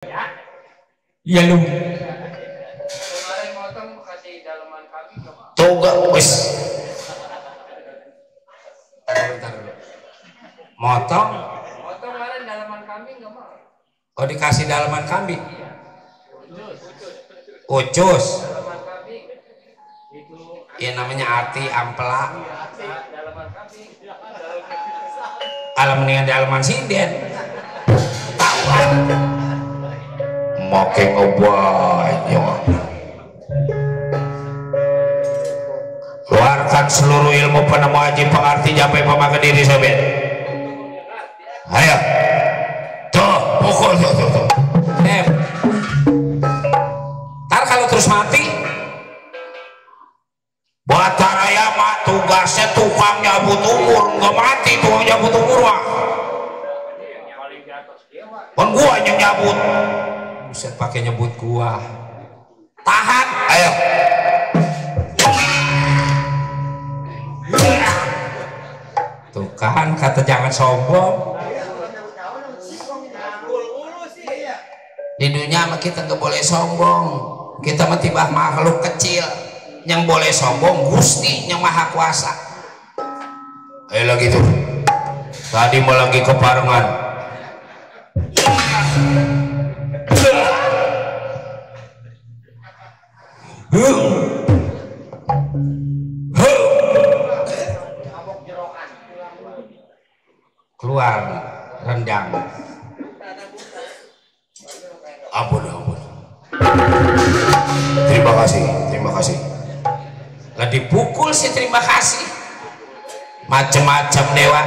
Iya lu. Kemarin motong kasih dalaman kami nggak mau. Tuh gak wis. Motong. Motong kemarin dalaman kami nggak mau. Oh dikasih dalaman kambing. Iya. Ucus. Dalaman kambing. Itu. Ya namanya ati ampela. Dalaman kambing. Alam mendingan dalaman sinden. Tawan. Moke ngebanyak. Keluarkan seluruh ilmu penemu aji pengerti sampai pemakai diri sobat. Ayo. Tuh, pukul tuh. Ntar kalau terus mati Bataraya mah tugasnya tukang nyabut umur, nggak mati tukang nyabut umur mah. Kan gua yang nyabut. Buset pakai nyebut gua. Tahan, ayo. Tuh kan kata jangan sombong. Di dunia mah kita nggak boleh sombong. Kita mah tiba makhluk kecil. Yang boleh sombong Gusti yang Maha Kuasa. Ayo lagi tuh. Tadi mau lagi keparengan. Keluar rendang. Ampun. Terima kasih. Lah dipukul sih terima kasih. Macem-macem dewa.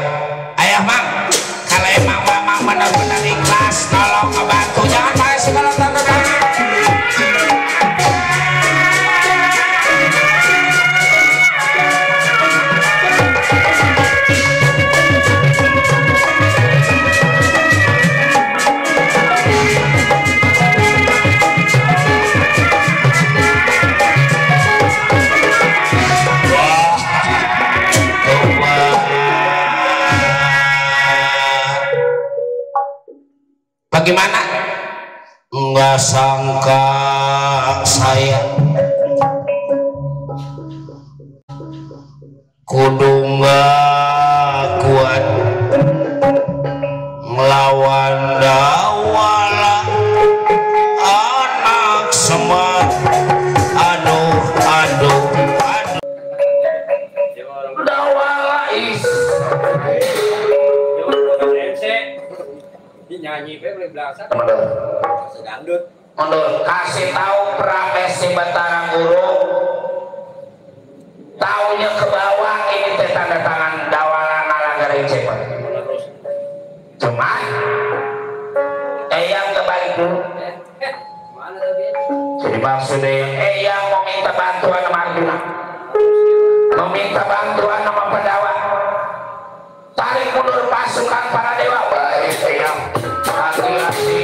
Ayah mang, kalau emang mamang benar-benar ikhlas tolong ngebantu, jangan pakai segala tanda tangan. Bagaimana? Nggak sangka saya kudu nggak kuat melawan dawala anak semar. Aduh dawala is Nyanyi boleh belakang. Sedangdut. Mundur, kasih tahu Pramesi Batara Guru. Taunya ke bawah ini teh tanda tangan dawala nalanggaring cepat. Cuma yang kebalik dulu. Mana tadi? Jadi maksudnya yang mau minta bantuan sama Arjuna. Meminta bantuan sama Pandawa. Tarik mundur pasukan para dewa. Baik, yang hati-hati.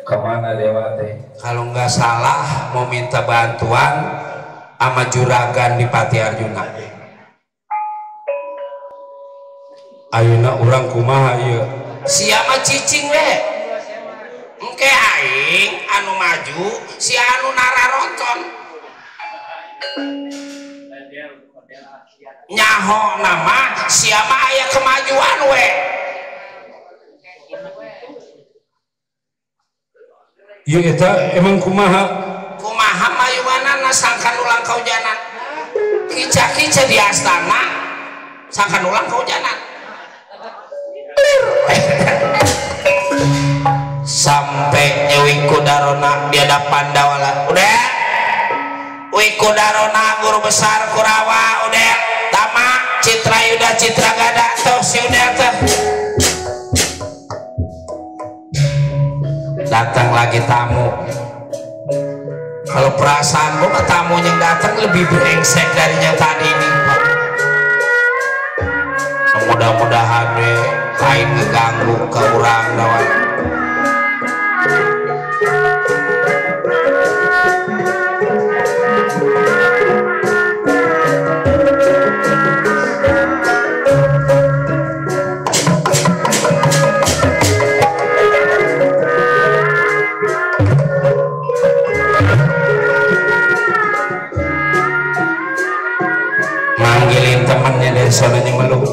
Kemana dewa teh? Kalau nggak salah mau minta bantuan sama juragan di Pati Arjuna. Ayeuna urang kumaha ieu? Siapa cicing we? Engke aing anu maju, si anu nararonton. Nyaho nama siapa aya kemajuan we? Iya eta emang kumaha mayuanana sangkan ulang kaujanan kica-kica di astana sangkan ulang kaujanan sampai nyewi kudarona di hadapan dawala. Udah Wikudarona guru besar Kurawa udah Tama Citra Yuda Citra Gada tuh si udah tuh datang lagi tamu Kalau perasaan gua tamu yang datang lebih brengsek dari yang tadi ini. Mudah-mudahan deh lain ngeganggu ke orang lawan. Manggilin temannya dari sonanya meluk.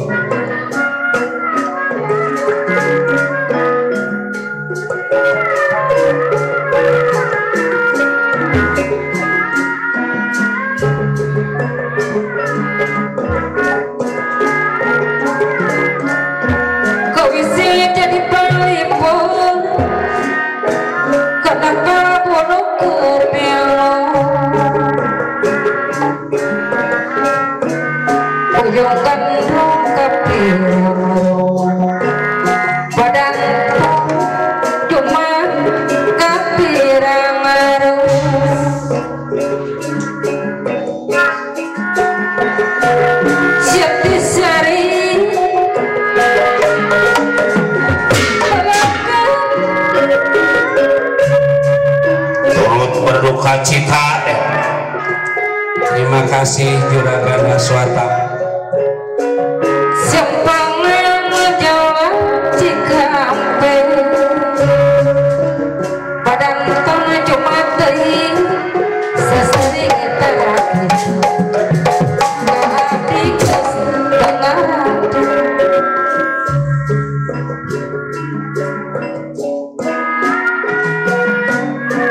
Kau isi jadi pelipur, kenapa burukku melo? Uyungkan kepilu, badan cuma kepirang arus. Siap disari Turut berduka cita deh. Terima kasih Juragan Aswata. Sempangan menjawab jika ampe badan tanah cuma tei sesering terakhir hati setengah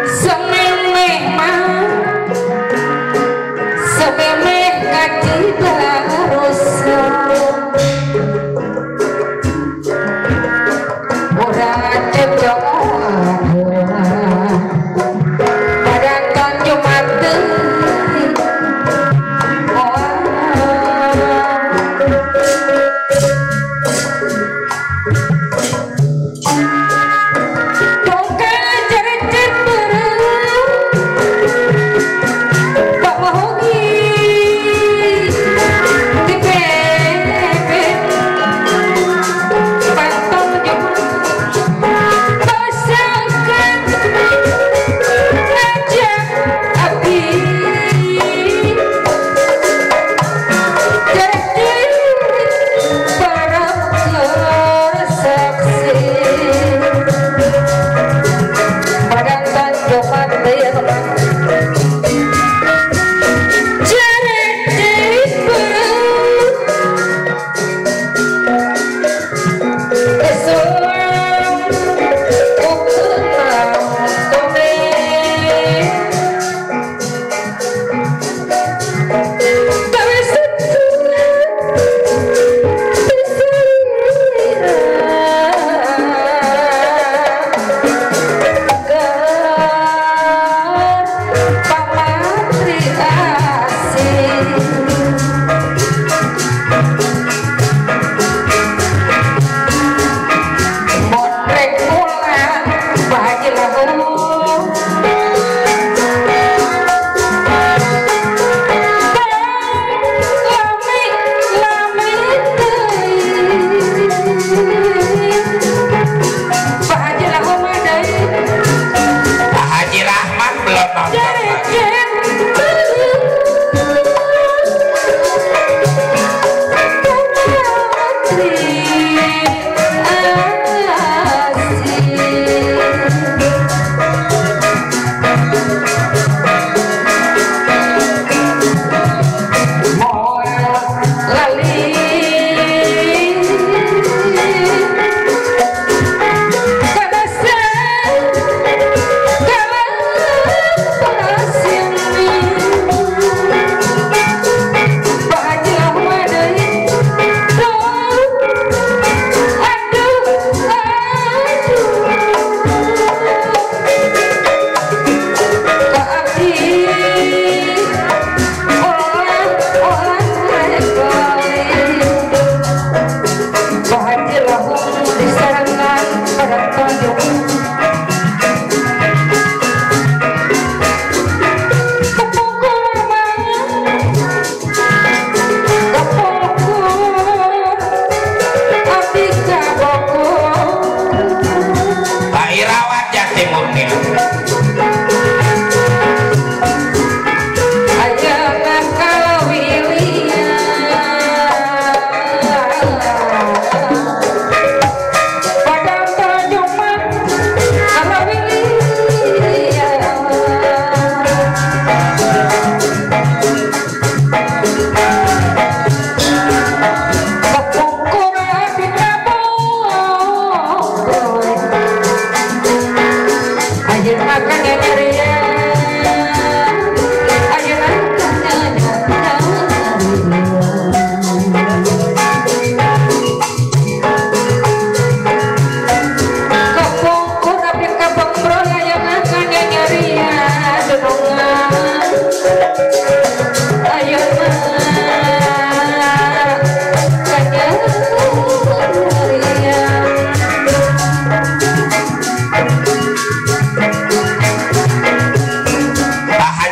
sememeh mah sememeh kaki barus udah cocok badan kan cuma tei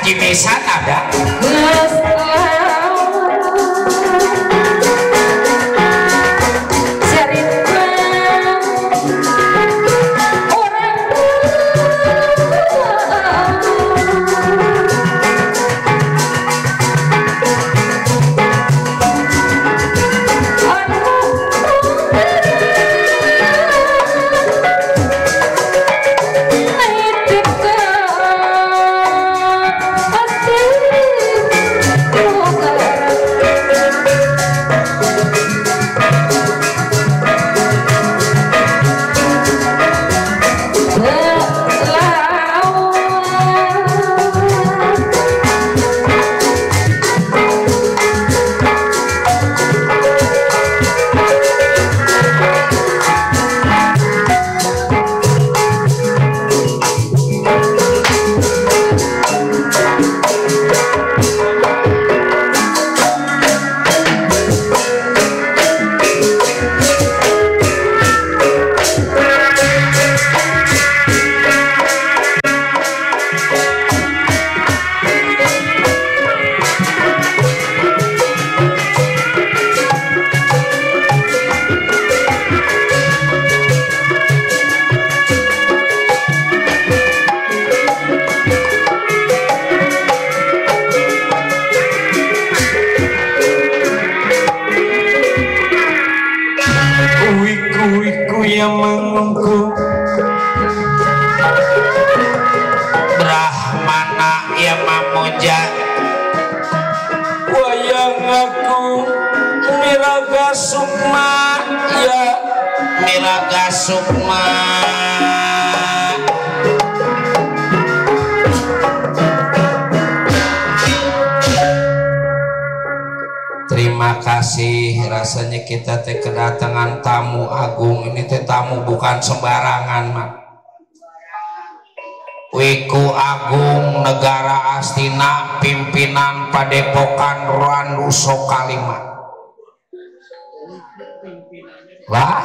di mesan ada yang menunggu Brahmana yang memuja wayang aku Miraga Sukma ya Miraga Sukma terima kasih rasanya kita teh kedatangan tamu agung ini teh tamu bukan sembarangan mak Wiku Agung Negara Astina pimpinan Padepokan Randuso Kalimat lah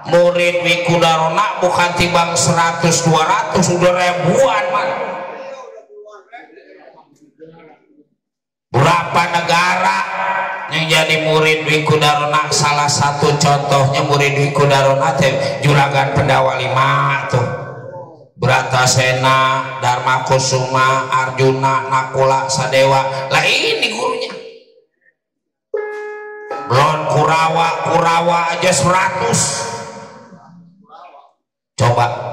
murid Wiku Darona bukan timbang 100-200 udah ribuan man berapa negara yang jadi murid Wiku Darona salah satu contohnya murid Wiku Darona teh Juragan Pendawa 5 tuh Bratasena Dharma Kusuma Arjuna Nakula Sadewa lah ini gurunya belum Kurawa aja 100 coba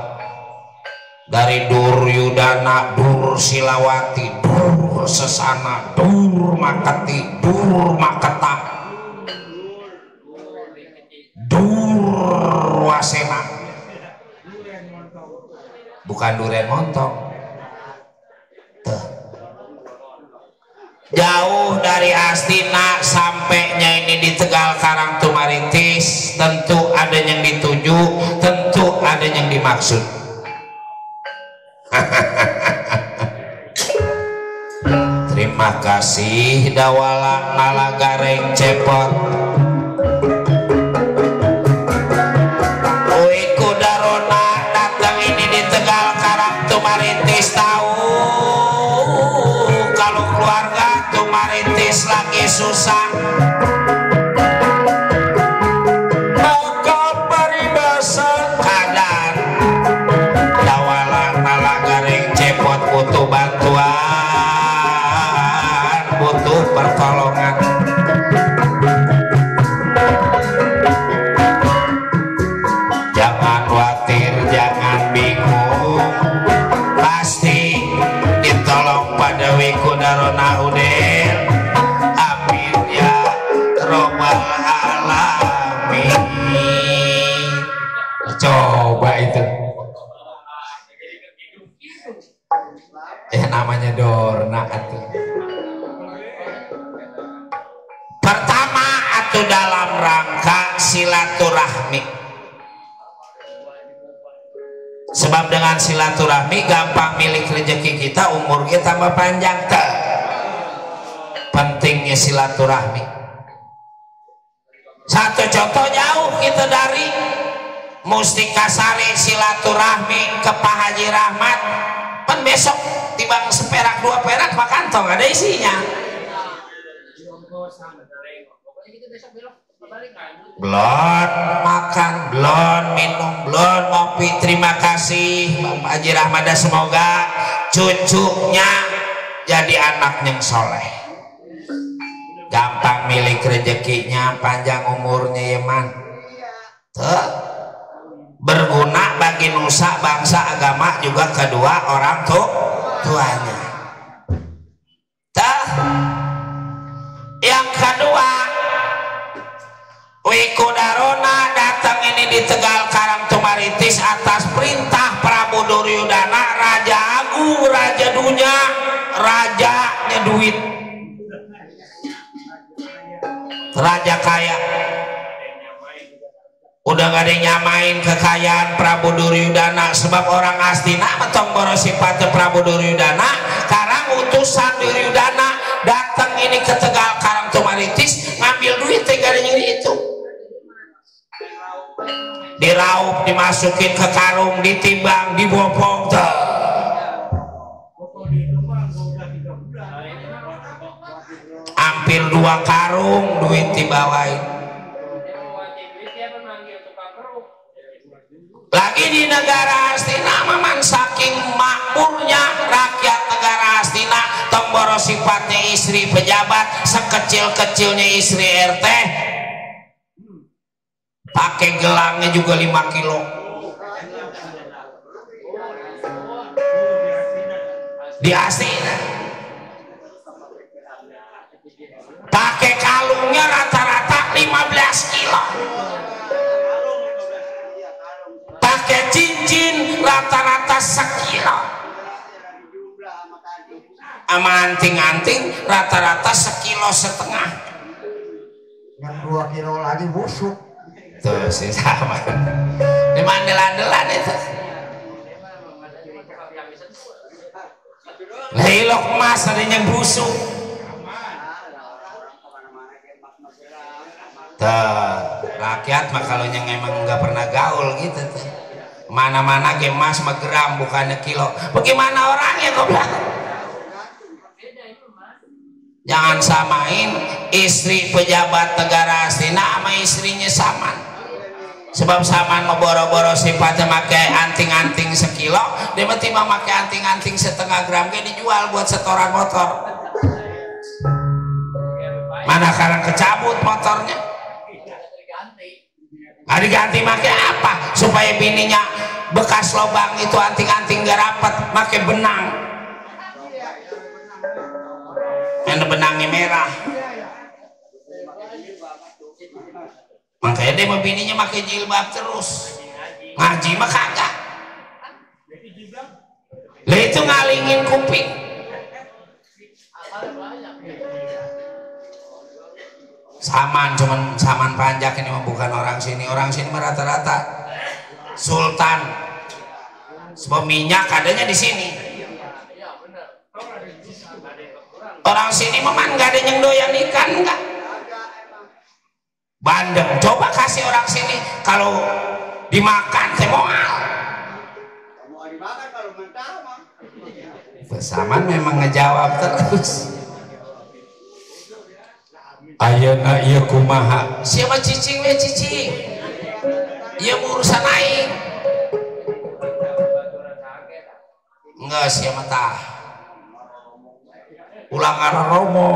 dari Duryudana Dur Silawati Dur Sesana Dur Makati Dur Maketa Dur Wasena bukan Duren Montong tuh. Jauh dari Astina sampainya ini di Tegal Karang Tumaritis tentu ada yang dituju tentu ada yang dimaksud terima kasih Dawala Nalagareng Cepot Wiku Darona datang ini di Tegal Karang Tumaritis tahu kalau keluarga Tumaritis lagi susah maka paribasan kadang Dawala Nalagareng Cepot butuh bantuan butuh pertolongan jangan khawatir jangan bingung pasti ditolong pada Wiku Darona Udel amin ya robbal alamin coba itu namanya Dorna atuh pertama atuh dalam rangka silaturahmi sebab dengan silaturahmi gampang milik rezeki kita umur kita tambah panjang teh pentingnya silaturahmi satu contoh jauh kita dari Mustika Sari silaturahmi ke Pak Haji Rahmat pan besok tibang seperak 2 perak mah kantong ada isinya. Belum makan, belum minum, belum ngopi. Terima kasih Bapak Haji Rahmada, semoga cucunya jadi anak yang soleh, gampang milik rezekinya, panjang umurnya ya man. Tuh, berguna bagi nusa, bangsa, agama, juga kedua orang tuanya. Tuh, yang kedua, Wikudarona datang ini di Tegal Karang Tumaritis atas perintah Prabu Duryudana, Raja Agung, Raja Dunya, rajanya duit, raja kaya. Udah gak ada yang nyamain kekayaan Prabu Duryudana, sebab orang Astina metong borosipatnya Prabu Duryudana. Karang utusan Duryudana datang ini ke Tegal Karang Tumaritis ngambil duit, gak ada yang itu. Diraup, dimasukin ke karung, ditimbang, dibopong. Hampir 2 karung duit dibawain. Lagi di negara Astina memang saking makmurnya rakyat negara Astina, tomboro sifatnya istri pejabat, sekecil-kecilnya istri RT, pakai gelangnya juga 5 kilo. Di Astina pakai kalungnya rata-rata 15 kilo, pakai cincin rata-rata 1 kilo, sama anting-anting rata-rata 1,5 kilo. Yang 2 kilo lagi busuk. Tuh sih sama. Di mandel-andelan itu. Lelok emas ada yang busuk. Tuh, rakyat mah kalau yang emang nggak pernah gaul gitu tuh. Mana-mana ke emas mah gram bukannya kilo. Bagaimana orangnya goblok? Jangan samain istri pejabat negara Astina sama istrinya Saman. Sebab Saman mau boro-boro sifatnya pakai anting-anting 1 kilo, dia tiba pakai anting-anting 1/2 gram, dia dijual buat setoran motor. Mana sekarang kecabut motornya, nggak diganti, pakai apa? Supaya bininya bekas lobang itu anting-anting gak rapet, pakai benang, yang benangnya merah. Makanya dia sama bininya pakai jilbab terus, ngaji mah kagak. Lah itu ngalingin kuping. Saman, cuman Saman Panjak ini mah bukan orang sini. Orang sini mah rata-rata sultan. Sebab minyak adanya di sini. Orang sini memang nggak ada yang doyan ikan, enggak. Bandeng, coba kasih orang sini kalau dimakan teh moal. Saman memang ngejawab terus. Ayeuna ieu kumaha? Siapa cicing we cicing? Ieu urusan aing. Enggak, siapa tah? Ulangan romo.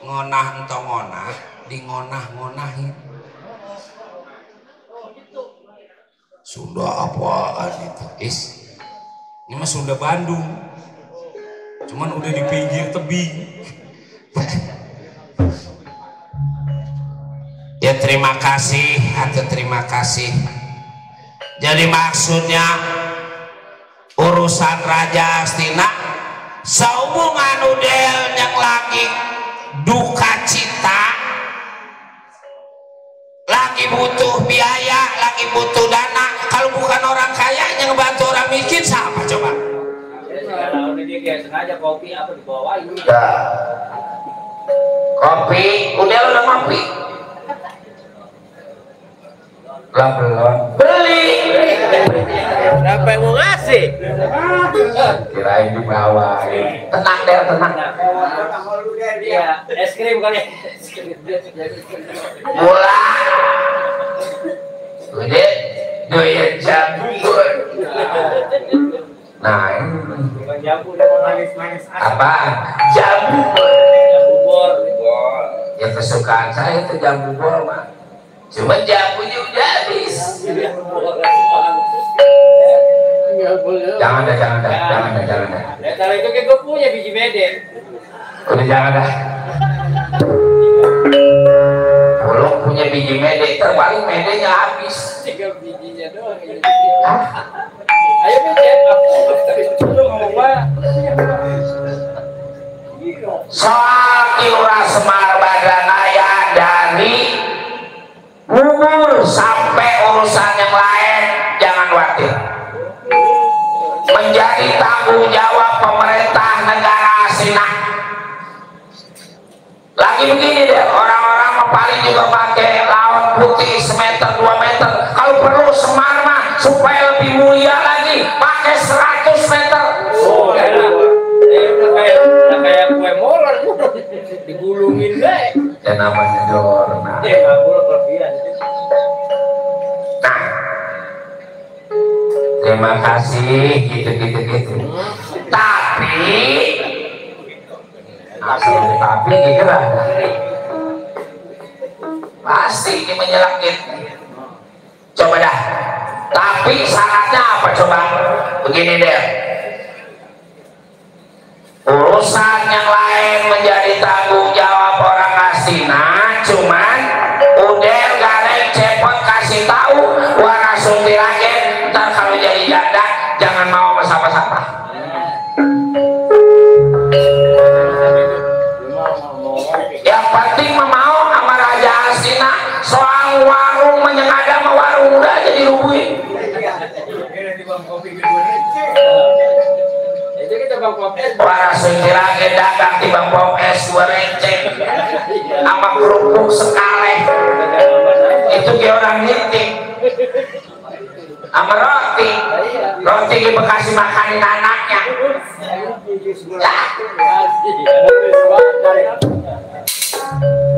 Ngonah entong ngonah, di ngonah-ngonahin. Sunda apaan itu? Ini mah Sunda Bandung. Cuman udah di pinggir tebing. Ya terima kasih atau terima kasih. Jadi maksudnya urusan Raja Astina sehubungan udel yang lagi duka cita, lagi butuh biaya, lagi butuh dana. Kalau bukan orang kaya yang ngebantu orang miskin, siapa coba? Kalau dia sengaja kopi apa dibawain? Kopi, udah ngopi. Belum. Beli. sih. Kirain di bawah. Tenang deh, tenang. Iya, es krim kali. Mulai. Udah, doyan jambu. Nah, Jambu manis-manis. apa? Jambu. Jambu bor. Ya kesukaan saya itu jambu bor mah. Cuma jambunya udah habis. Jangan dah. Ya, kalau itu kan gue punya biji mede. Udah jangan dah. Belum punya biji mede, terpaling medenya habis. 3 bijinya doang. Hah? Ayo mede. Lu ngomong apa? Soal Kilura Semar Badanaya dari bubur sampai urusan yang lain jangan khawatir. Menjadi tanggung jawab pemerintah negara Asina. Lagi begini deh, orang-orang paling juga pakai laut putih semeter 2 meter. Kalau perlu Semar mah supaya lebih mulia lagi pakai 100 meter. Oh, udah kayak kue molen. Digulungin deh. Ya namanya Dorna. Nggak boleh kelebihan. Nah, terima kasih gitu. Tapi kira pasti ini menyelakit. Coba dah. Tapi syaratnya apa coba? Begini deh. Urusan yang lain menjadi tanggung jawab orang Asina, cuman udah gareng cepot kasih tahu warna sunti lagi. Ntar kalau jadi janda jangan mau sama-sama. Yang penting mau sama Raja Asina. Soal warung menyengaja sama warung udah aja dirubuhin. Itu kita bang kopi. Warna sunti lagi dagang di bang pom es 2 receh sama kerupuk sekale. Itu kayak orang nitik sama roti di Bekasi makanin anaknya ya.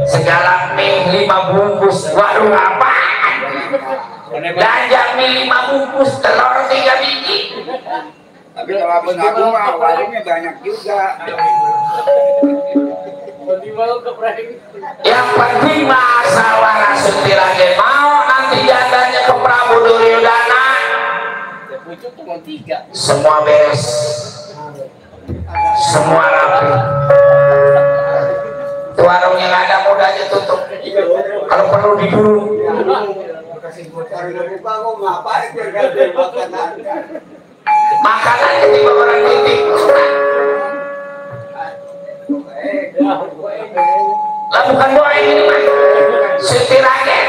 Segala mie 5 bungkus warung apaan, danjang mie 5 bungkus, telur 3 biji. Tapi kalau abang-abang mah warungnya banyak juga. Yang penting masalah Rasuti lagi mau nanti jandanya ke Prabu Duryodana. Semua beres, semua rapi. Itu warungnya nggak ada, mudah aja tutup. Kalau perlu diburu. Makanan ketimbang orang titik. Lah bukan doa ini mah. Suti Ragen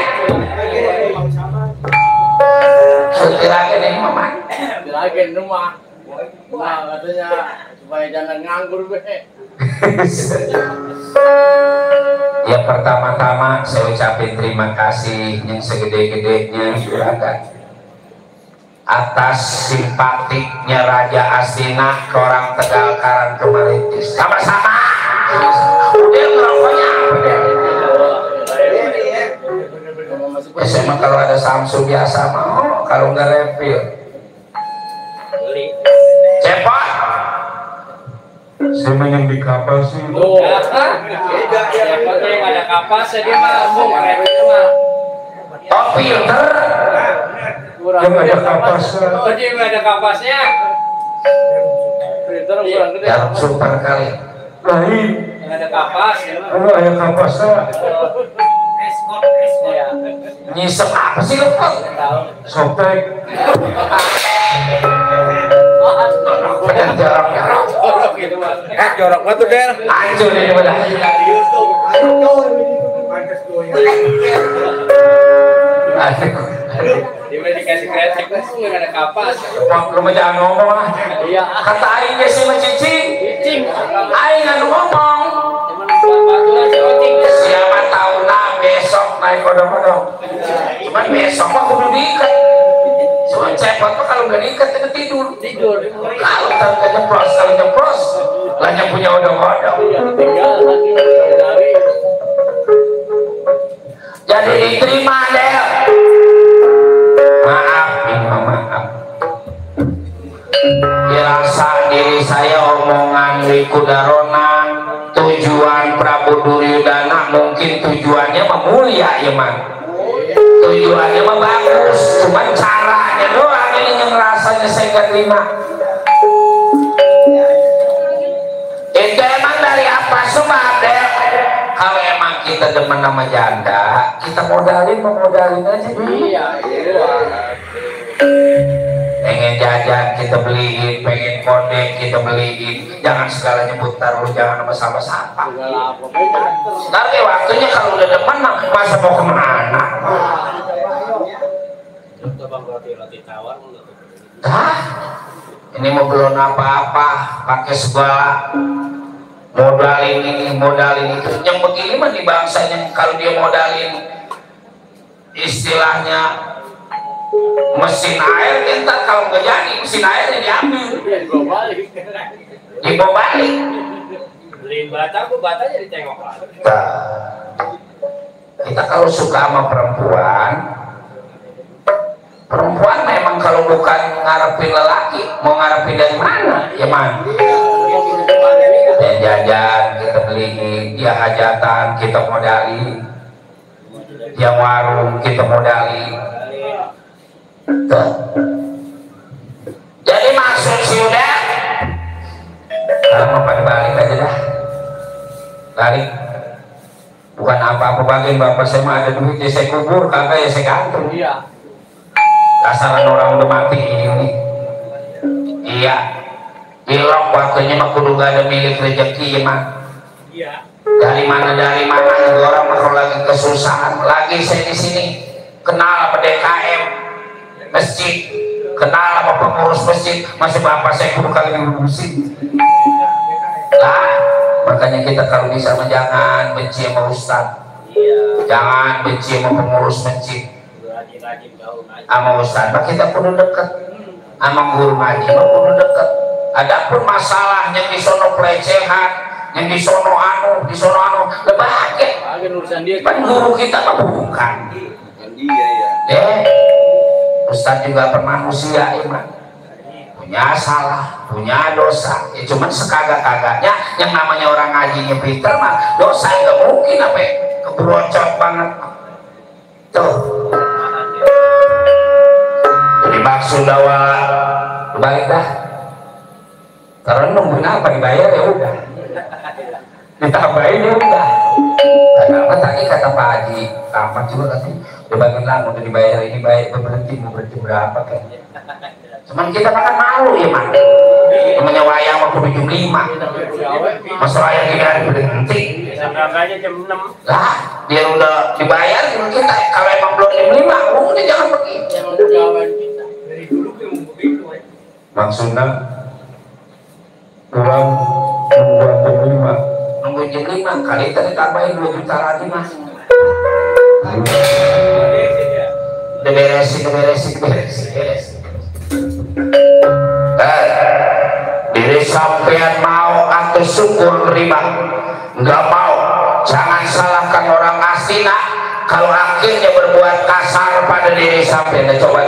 ini mama. Ragen rumah. Nah, katanya supaya jangan nganggur be. Ya pertama-tama saya ucapin terima kasih yang segede-gedenya Juragan atas simpatiknya Raja Asina ke orang Tegal Karang Kemaritis. Sama-sama. Udah ngerokoknya apa deh? Ya saya kalau ada Samsung biasa mau, kalau nggak refill. Cepot. Saya yang di kapal sih. Oh, siapa yang ada kapas dia mah mau ngerepet mah. Oh filter. Kurang ada kapasnya. Oh, dia nggak ada kapasnya. Filter kurang gede. Jarum super kali. Lain. Yang ada kapas ya. Kalau ada kapasnya. Iya. Nyisep apa sih lu kok? Sobek. Jorok gitu mah. Jorok banget tuh Der. Hancur ini udah. Dia udah dikasih kreatif nggak ada kapas. Lu mah jangan ngomong lah. Iya. Kata aing ge sih mencicing. Cing. Aing nggak ngomong. Cuman baturan si Ocing. Siapa tahu nah besok naik kodong-kodong. Cuman besok mah kudu diikat. Cuma cepot mah kalau nggak diikat itu tidur. Tidur. Kalau nggak nyeplos, lah yang punya odong-odong. Tinggal lagi dari. Jadi diterima deh. Maaf, maaf. Dirasa diri saya omongan di Kudaronan, tujuan Prabu Duryudana mungkin tujuannya memulia ya man. Tujuannya mah bagus, cuman caranya doang ini yang rasanya saya nggak terima. Itu emang dari apa sebab deh? Kalau emang kita demen nama janda, kita modalin aja. Iya. Pengen jajan kita beliin, pengen kode kita beliin. Jangan segala nyebut taruh, jangan sama siapa. Tapi waktunya kalau udah demen masa mau kemana? Hah? Ini mau belum apa-apa, pakai segala modalin ini, modalin itu. Yang begini mah di bangsanya kalau dia modalin istilahnya mesin air, kita kalau nggak jadi mesin airnya diambil, dibawa balik. Beliin bata, aku batanya ditengok lagi. Kita kalau suka sama perempuan memang kalau bukan ngarepin lelaki, mau ngarepin dari mana? Ya man. Dia jajan, kita beliin, dia hajatan, kita modalin, dia warung, kita modalin. Tuh. Jadi maksud si udah kalau mau pada balik aja dah, balik bukan apa-apa. Bagian bapak saya mah ada duit ya saya kubur, kagak ya saya gantung. Iya. Kasaran orang udah mati ini. Iya, ilok waktunya mah kudu gak ada milik rezeki ya mah. Iya. Dari mana orang mah kalau lagi kesusahan, lagi saya di sini kenal apa DKM masjid, kenal apa pengurus masjid, masih bapak saya kudu kali ngurusin lah. Makanya kita kalau bisa jangan benci sama ustad, jangan benci sama pengurus masjid, sama ustad mah kita kudu deket, sama guru ngaji mah kudu deket. Adapun masalah yang di sono pelecehan, yang di sono anu, lebake kan guru kita mah bukan dia. Ustaz juga bermanusia iman, punya salah, punya dosa ya, cuman sekagak-kagaknya yang namanya orang ngajinya pinter mah dosa nggak mungkin apa keberocot banget tuh. Jadi maksud dawa balik dah karena nungguin apa dibayar ya udah ditambahin ya udah. Karena tadi kata Pak Haji tamat juga katanya udah bagian lah udah dibayar ini bayar berhenti mau berhenti berapa kayaknya. Cuman kita makan malu ya man, namanya wayang waktu jam 5 masa wayang kita berhenti berangkatnya jam 6 lah dia udah dibayar cuma kita kalau emang belum jam 5 udah jangan pergi. Dari dulu memang begitu maksudnya kurang nunggu jam 5 kali tadi tambahin 2 juta lagi mas. Udah beresin. Diri sampean mau atau syukur riba, nggak mau, jangan salahkan orang asina kalau akhirnya berbuat kasar pada diri sampean. Coba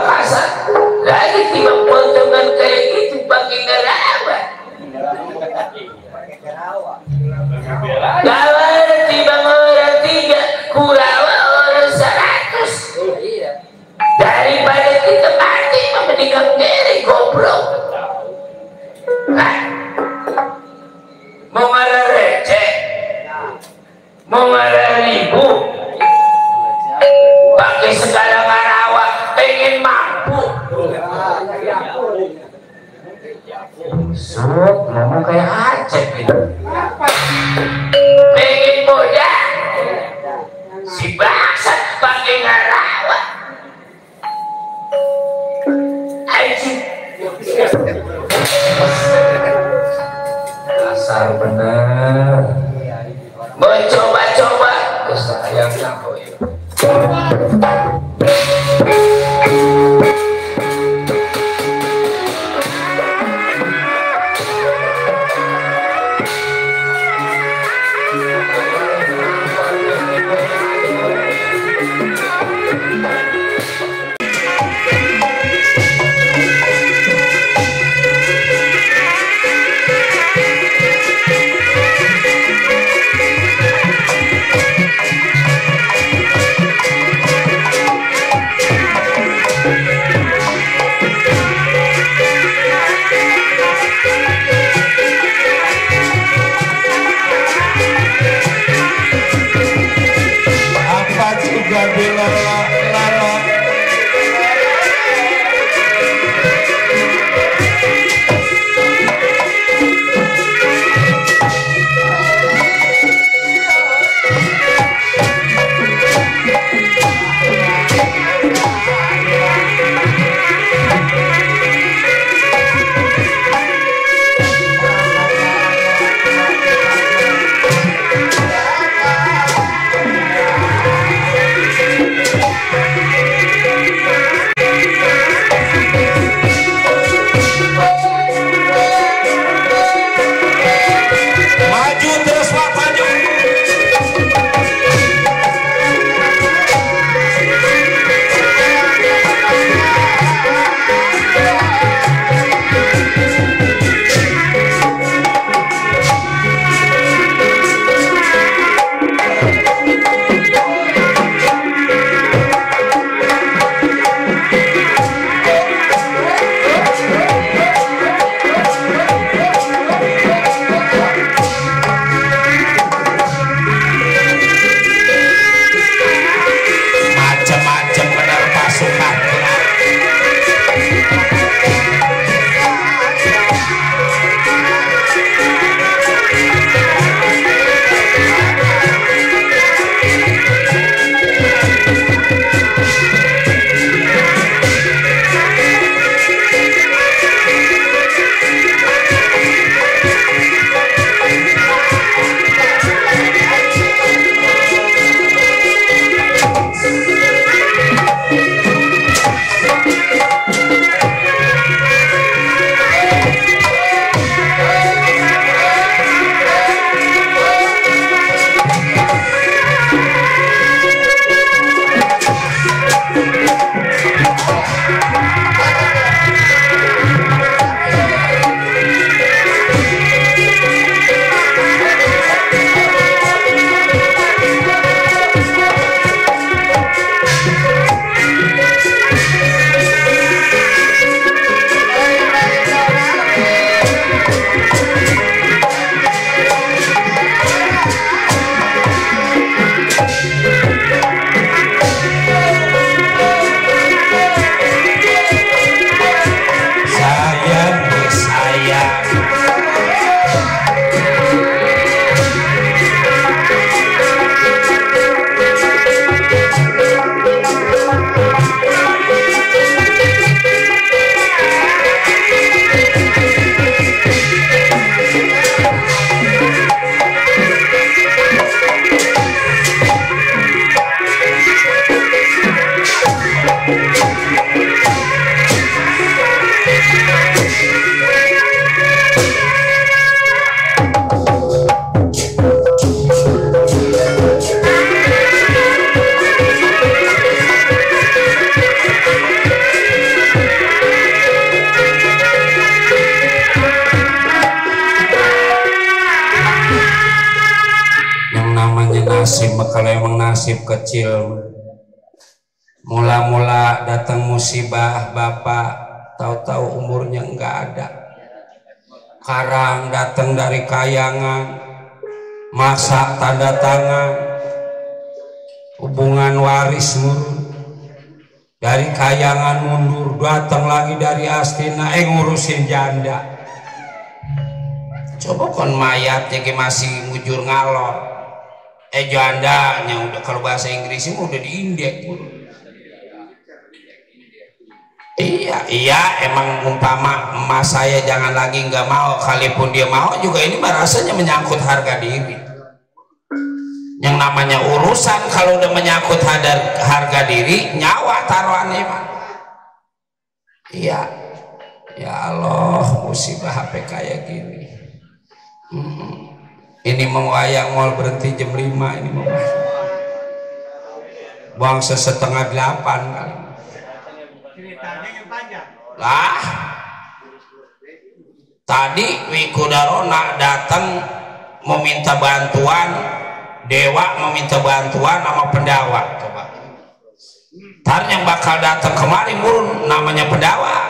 kasar lagi tiba potongan kayak gitu pakai ngerawa. Gawar tiba orang 3 kurawa orang 100. Daripada kita mati mendingan diri goblok. Nah, mau marah receh, mau marah ribu, pakai segala ngarawa, pengen mampu. Sud, ngomong kayak Aceh gitu. Pengen muda, si bangsa pakai ngarawa. Anjing. Kasar bener. Mau coba-coba, sayang boy. nasib kalau emang nasib kecil. Mula-mula datang musibah bapak, tahu-tahu umurnya enggak ada. Karang datang dari kayangan, masa tanda tangan, hubungan waris murun. Dari kayangan mundur, datang lagi dari Astina, ngurusin janda. Coba kon mayatnya masih mujur ngalor. Jandanya udah, kalau bahasa Inggrisnya udah diindek. Iya emang umpama emas saya jangan lagi nggak mau, kalipun dia mau juga ini rasanya menyangkut harga diri. Yang namanya urusan kalau udah menyangkut harga diri, nyawa taruhannya mah. Iya ya Allah, musibah HP kayak gini. Ini mau wayang mal berhenti jam 5 ini mau buang setengah 8 kali. Lah tadi Wikudarona datang meminta bantuan, dewa meminta bantuan sama pendawa. Coba tar yang bakal datang kemari murun namanya pendawa.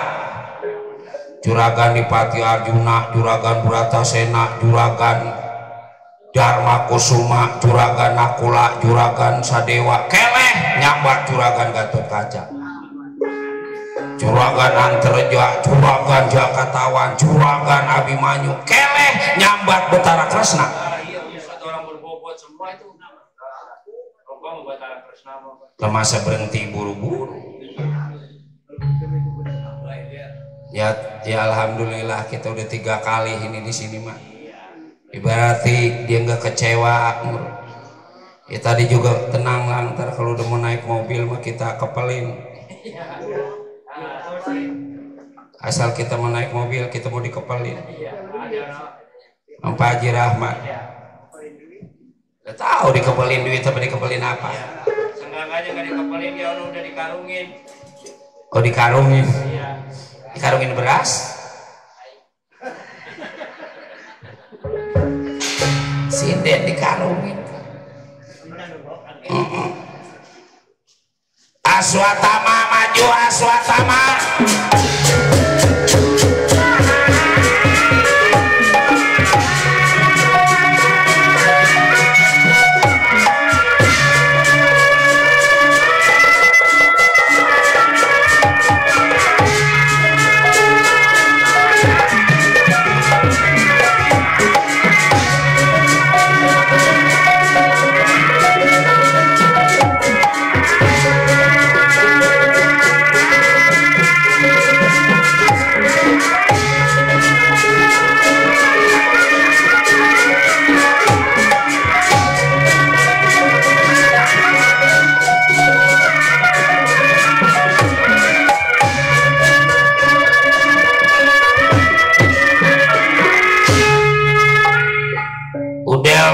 Juragan Dipati Arjuna, Juragan Bratasena, Juragan Dharma Kusuma, Juragan Nakula, Juragan Sadewa, keleh nyambat Juragan Gatot Kaca, Juragan Antarja, Juragan Jakatawan, Juragan Abimanyu, keleh nyambat Betara Kresna. Orang berbobot semua itu. Kalau Betara Kresna Masa berhenti buru-buru. Ya alhamdulillah kita udah 3 kali ini di sini mah. Ibaratnya dia nggak kecewa. Ya tadi juga tenang lah, ntar kalau udah mau naik mobil mah kita kepelin. Asal kita mau naik mobil kita mau dikepelin. Pak Haji Rahmat. Gak tahu dikepelin duit apa dikepelin apa. Senggak aja nggak dikepelin, dia udah dikarungin. Oh dikarungin. Dikarungin beras. Sinden dikarungin. Aswatama maju, Aswatama.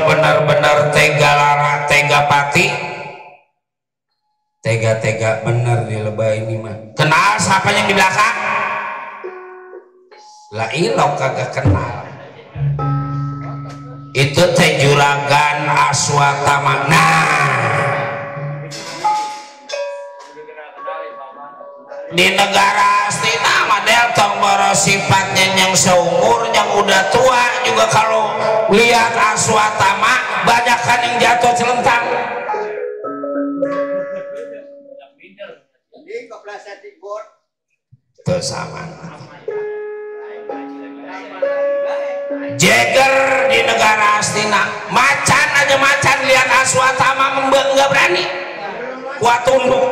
Benar-benar tega lara, tega pati, tega bener di lebah ini mah. Kenal siapa yang di belakang? Lah ilok kagak kenal. Itu teh Juragan Aswatama. Nah di negara Astina mah deltong boros sifatnya yang seumur yang udah tua juga kalau lihat Aswatama banyakan yang jatuh celentang. Itu sama. Jagger di negara Astina, macan aja macan lihat Aswatama nggak berani, kuat tunduk.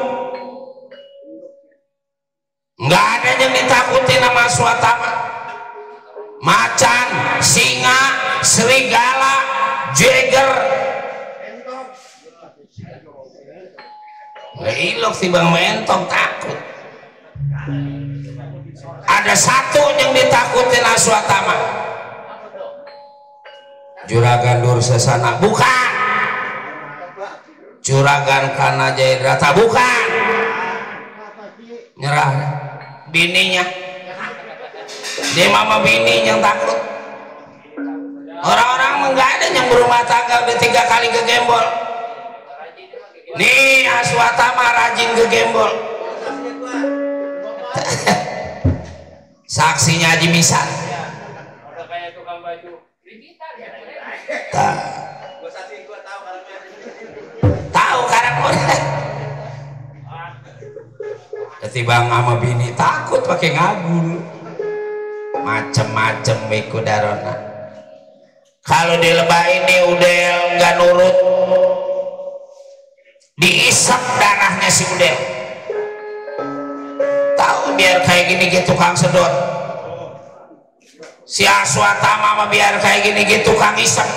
Nggak ada yang ditakuti nama Aswatama. Macan, singa, serigala, jagger. Ilok tibang mentong takut. Ada satu yang ditakutin Aswatama. Juragan Dursasana, bukan. Juragan Kana Jayadrata, bukan. Nyerah bininya. Dia mama bini yang takut. Orang-orang nggak ada yang berumah tangga udah 3 kali ke gembol. nih Aswatama rajin ke gembol. Saksinya Haji Misan. Udah kayak tukang baju. Tahu karakter. Ketimbang sama bini takut pakai ngabul. Macem-macem Wiku Darona. Kalau di lebah ini Udel nggak nurut, diisap darahnya si Udel. Tahu biar kayak gini gitu tukang sedot. Si Aswatama mah biar kayak gini gitu tukang isap,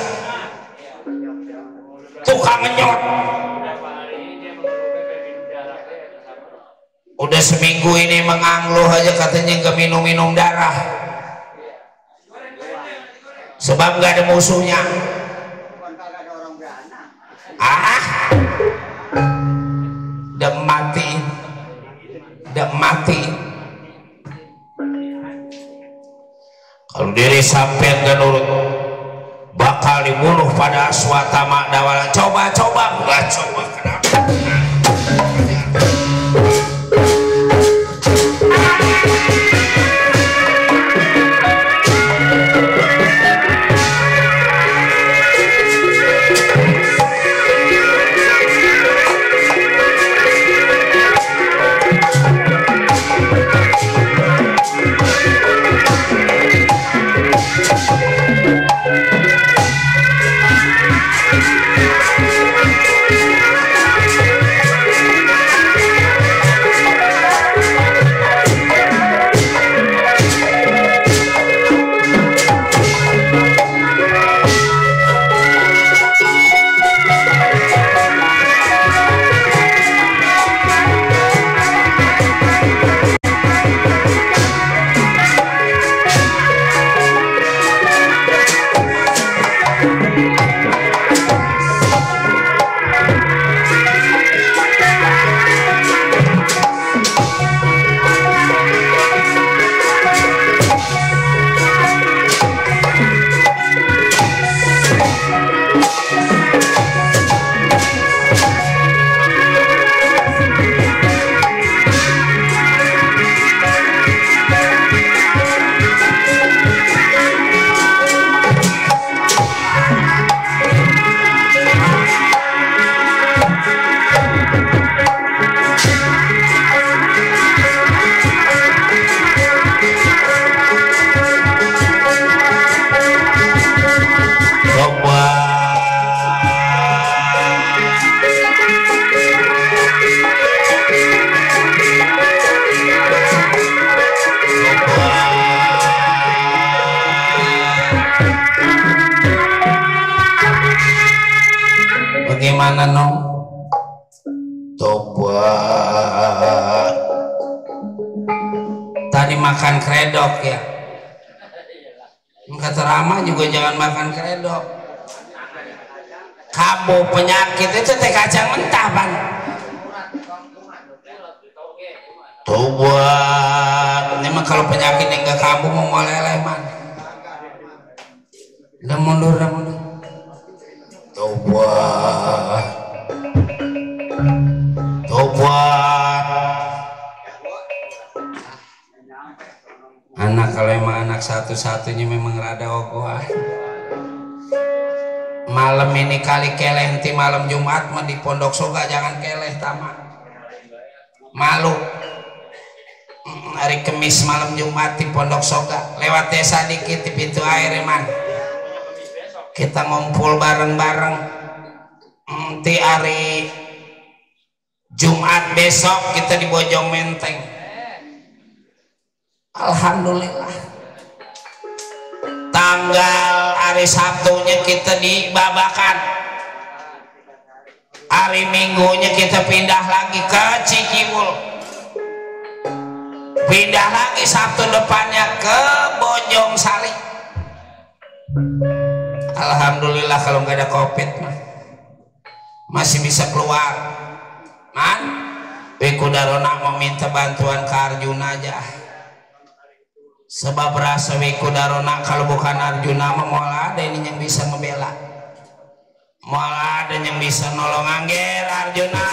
tukang ngenyot. Udah seminggu ini mengangluh aja katanya nggak minum darah, sebab nggak ada musuhnya. Udah mati. Kalau diri sampai nggak nurut, bakal dibunuh pada Aswatama Dawala. Coba kenapa? Bagaimana nong? Tobat. Tadi makan kredok ya. Kata Rama juga jangan makan kredok. Kambuh penyakit itu teh kacang mentah ban. Tobat. Memang kalau penyakit yang gak kambuh mau meleleh man. Udah mundur. Tobat. Anak kalau emang anak satu-satunya memang rada ogohan. Malam ini kali keleh ti malam Jumat mah di Pondok Soga jangan keleh tamat. Malu. Hari Kemis malam Jumat di Pondok Soga lewat desa dikit di pintu air man. Kita ngumpul bareng-bareng. Nanti hari Jumat besok kita di Bojong Menteng. Alhamdulillah. Tanggal hari Sabtunya kita di Babakan. Hari Minggunya kita pindah lagi ke Cikibul. Pindah lagi Sabtu depannya ke Bojong Sari. Alhamdulillah kalau nggak ada COVID mah masih bisa keluar. Man, Wiku Darona meminta bantuan ke Arjuna aja. Sebab rasa Wiku Darona kalau bukan Arjuna mah mau ada ini yang bisa membela. Mau ada yang bisa nolong angger Arjuna.